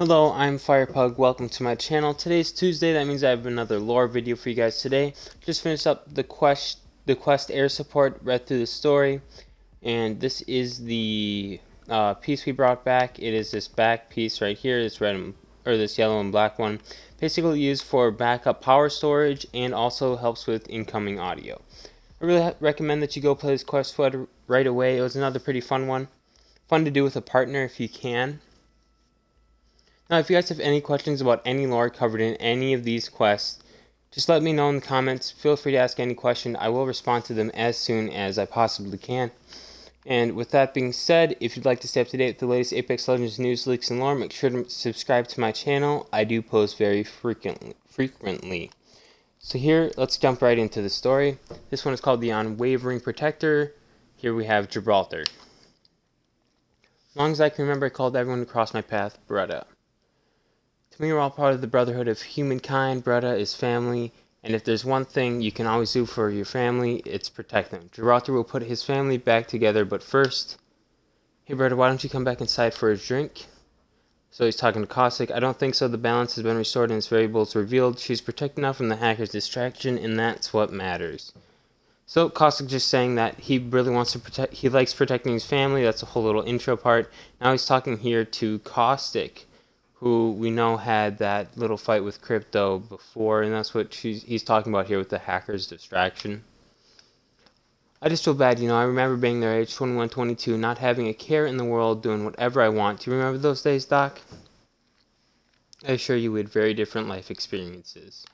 Hello, I'm Firepug. Welcome to my channel. Today's Tuesday. That means I have another lore video for you guys today. Just finished up the quest air support, read through the story, and this is the piece we brought back. It is this back piece right here, this this yellow and black one, basically used for backup power storage and also helps with incoming audio. I really recommend that you go play this quest right away. It was another pretty fun one, fun to do with a partner if you can. Now, if you guys have any questions about any lore covered in any of these quests, just let me know in the comments. Feel free to ask any question. I will respond to them as soon as I possibly can. And with that being said, if you'd like to stay up to date with the latest Apex Legends news, leaks, and lore, make sure to subscribe to my channel. I do post very frequently. So here, let's jump right into the story. This one is called the Unwavering Protector. Here we have Gibraltar. As long as I can remember, I called everyone who crossed my path Bretta. To me, we're all part of the brotherhood of humankind. Bretta is family, and if there's one thing you can always do for your family, it's protect them. Gibraltar will put his family back together, but first, hey Bretta, why don't you come back inside for a drink? So he's talking to Caustic. I don't think so. The balance has been restored and its variables revealed. She's protected now from the hacker's distraction, and that's what matters. So Caustic just saying that he really wants to protect, he likes protecting his family. That's a whole little intro part. Now he's talking here to Caustic, who we know had that little fight with Crypto before, and that's what he's talking about here with the hacker's distraction. I just feel bad, I remember being their age, 21, 22, not having a care in the world, doing whatever I want. Do you remember those days, Doc? I assure you we had very different life experiences.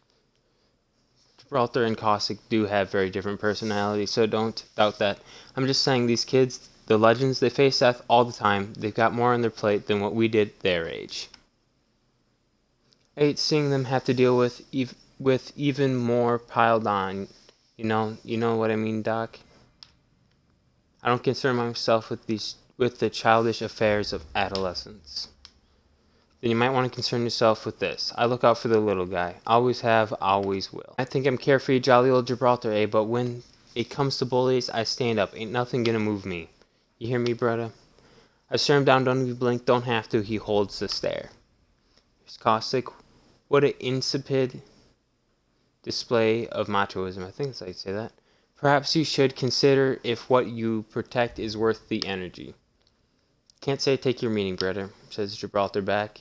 Gibraltar and Caustic do have very different personalities, so don't doubt that. I'm just saying these kids, the legends, they face death all the time. They've got more on their plate than what we did their age. I hate seeing them have to deal with even more piled on. You know what I mean, Doc? I don't concern myself with the childish affairs of adolescence. Then you might want to concern yourself with this. I look out for the little guy. Always have, always will. I think I'm carefree, jolly old Gibraltar, but when it comes to bullies, I stand up. Ain't nothing gonna move me. You hear me, Bretta? I stare him down, don't even blink, don't have to. He holds the stare. Here's Caustic. What an insipid display of machoism. I think that's how you say that. Perhaps you should consider if what you protect is worth the energy. Can't say take your meaning, Bretta, says Gibraltar back.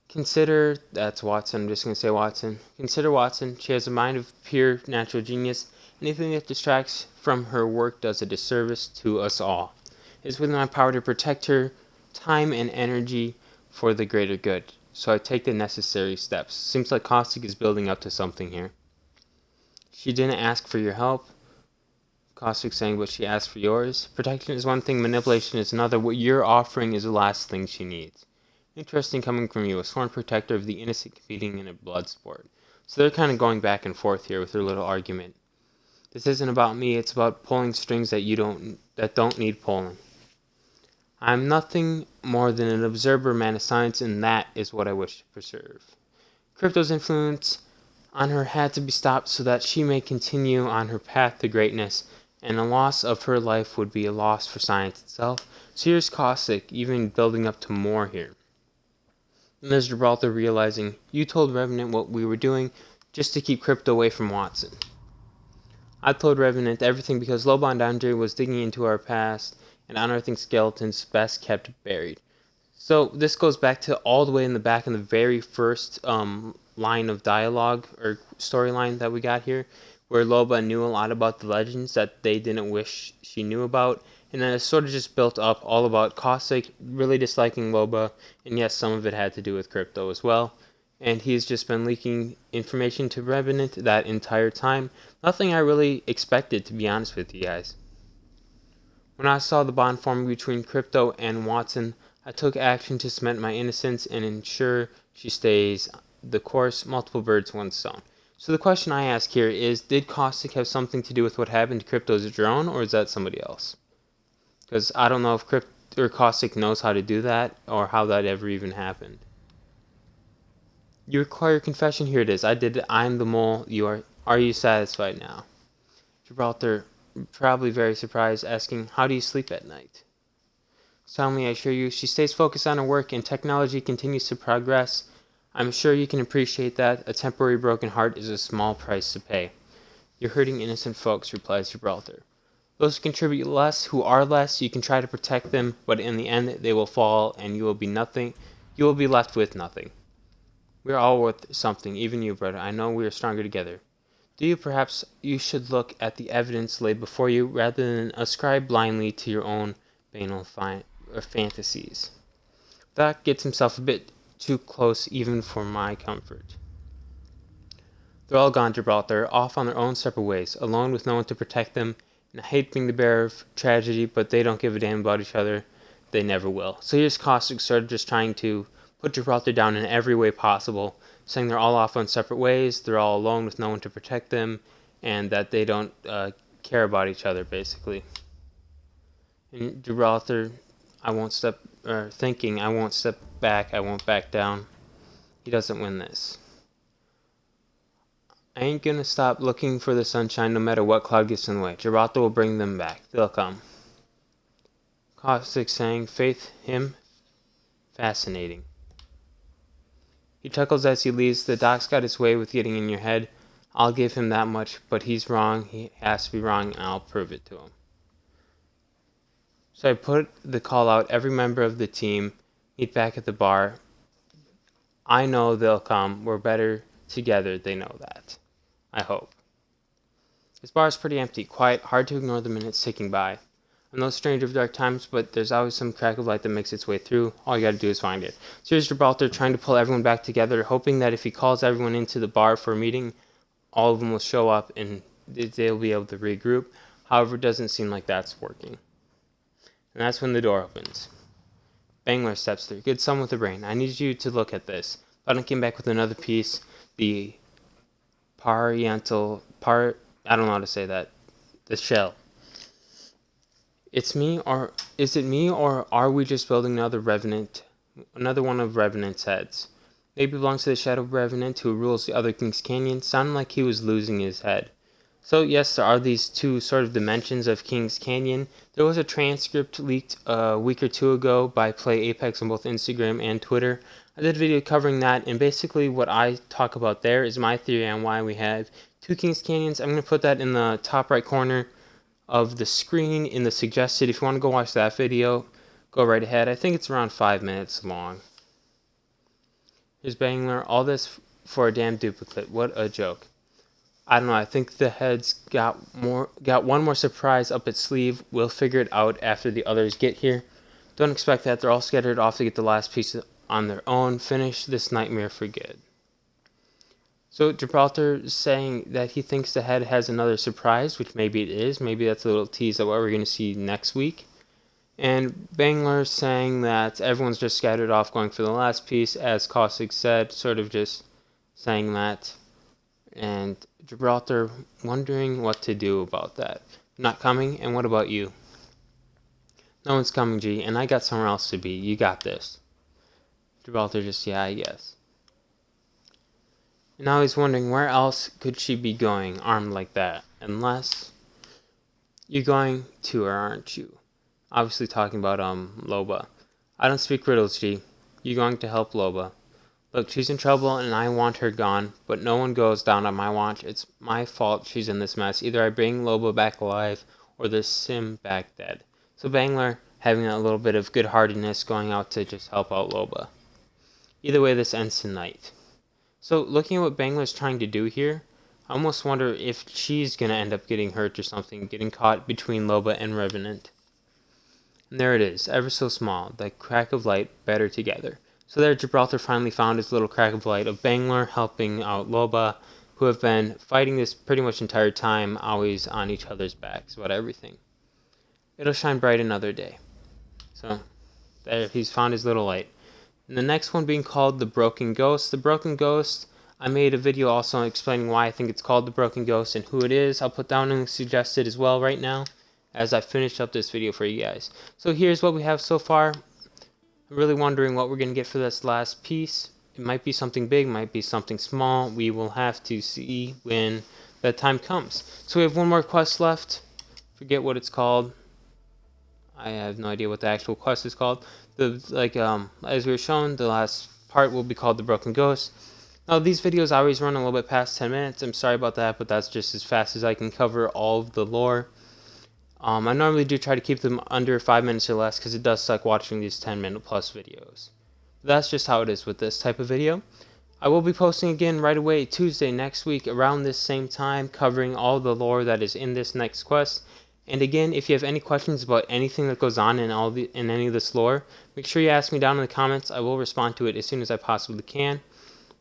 Consider, that's Watson, I'm just going to say Watson. Consider Watson. She has a mind of pure natural genius. Anything that distracts from her work does a disservice to us all. It is within my power to protect her time and energy for the greater good. So I take the necessary steps. Seems like Caustic is building up to something here. She didn't ask for your help. Caustic saying, but she asked for yours. Protection is one thing, manipulation is another. What you're offering is the last thing she needs. Interesting coming from you, a sworn protector of the innocent competing in a blood sport. So they're kind of going back and forth here with their little argument. This isn't about me, it's about pulling strings that don't need pulling. I'm nothing more than an observer, man of science, and that is what I wish to preserve. Crypto's influence on her had to be stopped so that she may continue on her path to greatness, and a loss of her life would be a loss for science itself. So here's Caustic, even building up to more here. And there's Gibraltar realizing, you told Revenant what we were doing just to keep Crypto away from Watson. I told Revenant everything because Lobon Andre was digging into our past and unearthing skeletons best kept buried. So this goes back to all the way in the back in the very first line of dialogue or storyline that we got here, where Loba knew a lot about the legends that they didn't wish she knew about, and then it sort of just built up all about Caustic really disliking Loba, and yes, some of it had to do with Crypto as well. And he's just been leaking information to Revenant that entire time. Nothing I really expected, to be honest with you guys. When I saw the bond forming between Crypto and Watson, I took action to cement my innocence and ensure she stays the course. Multiple birds, one stone. So the question I ask here is, did Caustic have something to do with what happened to Crypto's drone, or is that somebody else? Because I don't know if Caustic knows how to do that, or how that ever even happened. You require confession? Here it is. I did it. I'm the mole. Are you satisfied now? Gibraltar, probably very surprised, asking, how do you sleep at night? Soundly, I assure you, she stays focused on her work and technology continues to progress. I'm sure you can appreciate that. A temporary broken heart is a small price to pay. You're hurting innocent folks, replies Gibraltar. Those who contribute less, who are less, you can try to protect them, but in the end they will fall and you will be nothing. You will be left with nothing. We are all worth something, even you, brother. I know we are stronger together. Perhaps you should look at the evidence laid before you rather than ascribe blindly to your own banal fantasies. That gets himself a bit too close even for my comfort. They're all gone, Gibraltar, off on their own separate ways, alone with no one to protect them, and I hate being the bearer of tragedy, but they don't give a damn about each other. They never will. So here's Caustic sort of just trying to put Gibraltar down in every way possible, saying they're all off on separate ways, they're all alone with no one to protect them, and that they don't care about each other, basically. And Gibraltar, thinking, I won't step back, I won't back down. He doesn't win this. I ain't gonna stop looking for the sunshine no matter what cloud gets in the way. Gibraltar will bring them back. They'll come. Caustic saying, faith him, fascinating. He chuckles as he leaves. The doc's got his way with getting in your head. I'll give him that much, but he's wrong. He has to be wrong, and I'll prove it to him. So I put the call out. Every member of the team meet back at the bar. I know they'll come. We're better together. They know that. I hope. This bar is pretty empty, quiet, hard to ignore the minutes ticking by. I'm no stranger of dark times, but there's always some crack of light that makes its way through. All you gotta do is find it. So here's Gibraltar trying to pull everyone back together, hoping that if he calls everyone into the bar for a meeting, all of them will show up and they'll be able to regroup. However, it doesn't seem like that's working. And that's when the door opens. Bangler steps through. Good son with a brain. I need you to look at this. Button came back with another piece. The I don't know how to say that. The shell. Is it me, or are we just building another one of Revenant's heads? Maybe it belongs to the Shadow Revenant who rules the other King's Canyon. Sounded like he was losing his head. So yes, there are these two sort of dimensions of King's Canyon. There was a transcript leaked a week or two ago by Play Apex on both Instagram and Twitter. I did a video covering that, and basically what I talk about there is my theory on why we have two King's Canyons. I'm going to put that in the top right corner of the screen in the suggested. If you want to go watch that video, go right ahead. I think it's around 5 minutes long. Here's Bangler. All this for a damn duplicate. What a joke. I don't know. I think the head's got one more surprise up its sleeve. We'll figure it out after the others get here. Don't expect that. They're all scattered off to get the last piece on their own. Finish this nightmare for good. So Gibraltar is saying that he thinks the head has another surprise, which maybe it is. Maybe that's a little tease of what we're going to see next week. And Bangler saying that everyone's just scattered off going for the last piece, as Caustic said, sort of just saying that. And Gibraltar wondering what to do about that. Not coming, and what about you? No one's coming, G, and I got somewhere else to be. You got this. Gibraltar just, yeah, I guess. And now he's wondering where else could she be going, armed like that? Unless you're going to her, aren't you? Obviously talking about Loba. I don't speak riddles, G. You going to help Loba? Look, she's in trouble and I want her gone, but no one goes down on my watch. It's my fault she's in this mess. Either I bring Loba back alive or the Sim back dead. So Bangler having a little bit of good-heartedness going out to just help out Loba. Either way, this ends tonight. So looking at what Bangler's trying to do here, I almost wonder if she's going to end up getting hurt or something, getting caught between Loba and Revenant. And there it is, ever so small, that crack of light, better together. So there Gibraltar finally found his little crack of light of Bangler helping out Loba, who have been fighting this pretty much entire time, always on each other's backs about everything. It'll shine bright another day. So there, he's found his little light. And the next one being called The Broken Ghost. The Broken Ghost, I made a video also explaining why I think it's called The Broken Ghost and who it is. I'll put down in the suggested as well right now as I finish up this video for you guys. So here's what we have so far. I'm really wondering what we're going to get for this last piece. It might be something big, might be something small. We will have to see when that time comes. So we have one more quest left. Forget what it's called. I have no idea what the actual quest is called. As we were shown, the last part will be called the Broken Ghost. Now these videos always run a little bit past 10 minutes. I'm sorry about that, but that's just as fast as I can cover all of the lore. I normally do try to keep them under 5 minutes or less because it does suck watching these 10-minute plus videos. But that's just how it is with this type of video. I will be posting again right away Tuesday next week around this same time, covering all the lore that is in this next quest. And again, if you have any questions about anything that goes on in any of this lore, make sure you ask me down in the comments. I will respond to it as soon as I possibly can.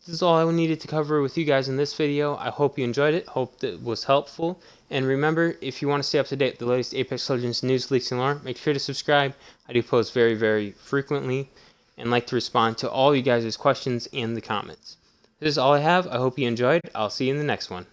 This is all I needed to cover with you guys in this video. I hope you enjoyed it. Hope that it was helpful. And remember, if you want to stay up to date with the latest Apex Legends news, leaks, and lore, make sure to subscribe. I do post very, very frequently and like to respond to all you guys' questions in the comments. This is all I have. I hope you enjoyed. I'll see you in the next one.